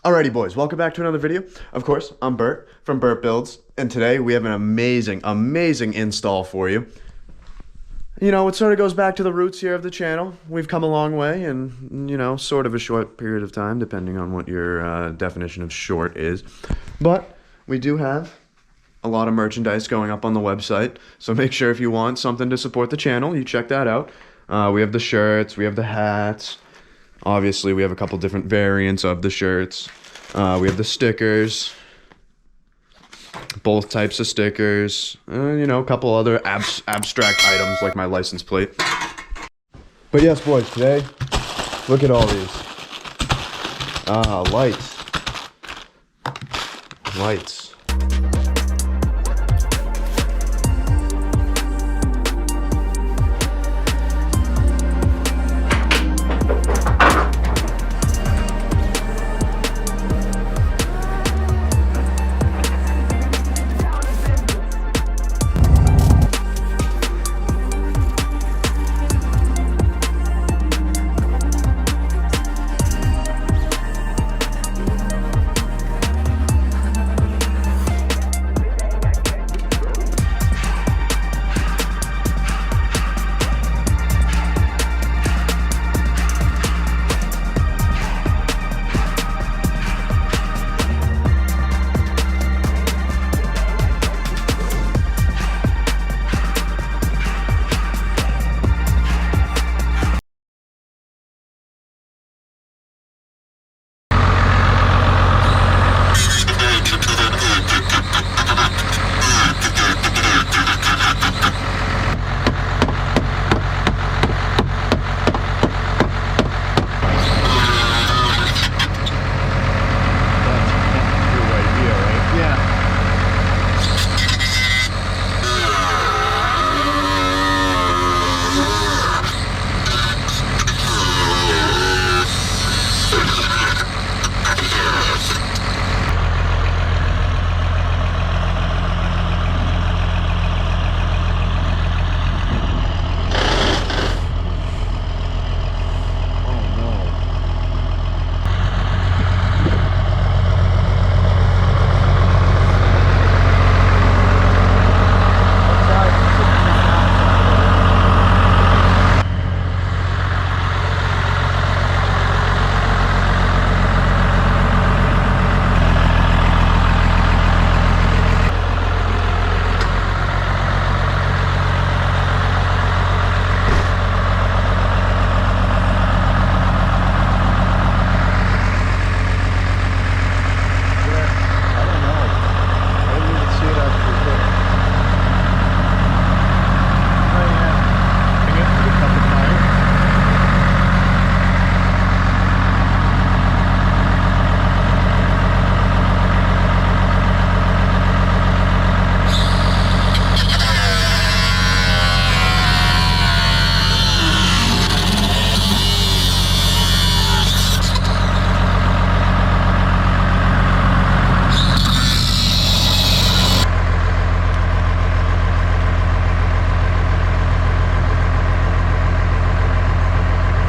Alrighty boys, welcome back to another video. Of course, I'm Bert from Bert Builds, and today we have an amazing install for you. You know, it sort of goes back to the roots here of the channel. We've come a long way in, you know, sort of a short period of time, depending on what your definition of short is. But we do have a lot of merchandise going up on the website, so make sure if you want something to support the channel, you check that out. We have the shirts, we have the hats. Obviously, we have a couple different variants of the shirts. We have the stickers, both types of stickers, you know, a couple other abstract items like my license plate. But yes, boys, today, look at all these. Lights. Lights.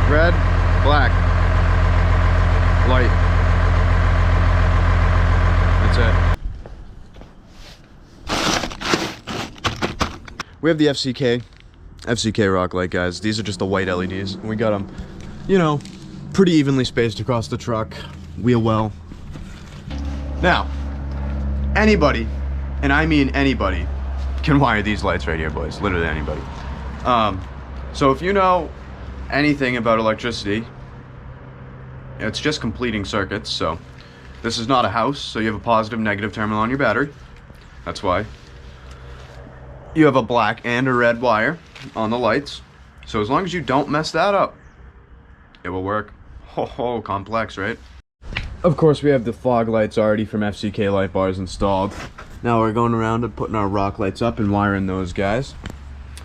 Red, black, light. That's it. We have the FCK rock light, guys. These are just the white LEDs. We got them, you know, pretty evenly spaced across the truck, wheel well. Now, anybody, and I mean anybody, can wire these lights right here, boys. Literally anybody. So if you know anything about electricity, it's just completing circuits. So this is not a house, so you have a positive negative terminal on your battery. That's why you have a black and a red wire on the lights. So as long as you don't mess that up, it will work. Ho, complex, right? Of course, we have the fog lights already from FCK light bars installed. Now we're going around and putting our rock lights up and wiring those guys.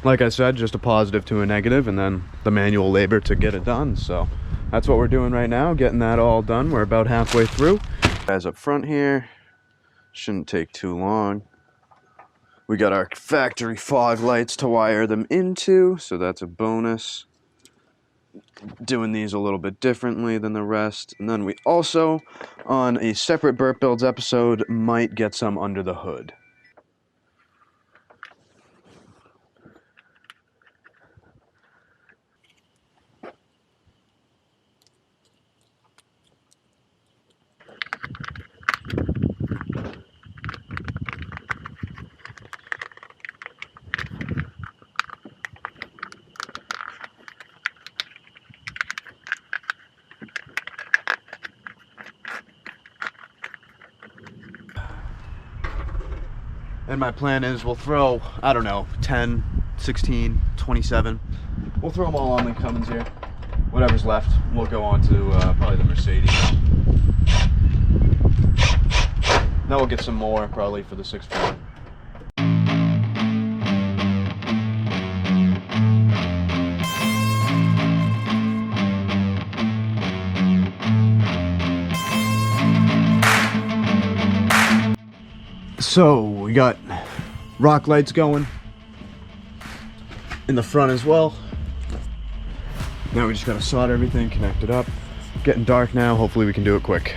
Like I said, just a positive to a negative, and then the manual labor to get it done. So that's what we're doing right now, getting that all done. We're about halfway through. Guys up front here, shouldn't take too long. We got our factory fog lights to wire them into, so that's a bonus. doing these a little bit differently than the rest. And then we also, on a separate Bert Builds episode, might get some under the hood. And my plan is we'll throw, I don't know, 10, 16, 27. We'll throw them all on the Cummins here. Whatever's left, we'll go on to probably the Mercedes. Then we'll get some more probably for the 6.4. So we got rock lights going in the front as well. Now we just gotta solder everything, connect it up. Getting dark now, hopefully we can do it quick.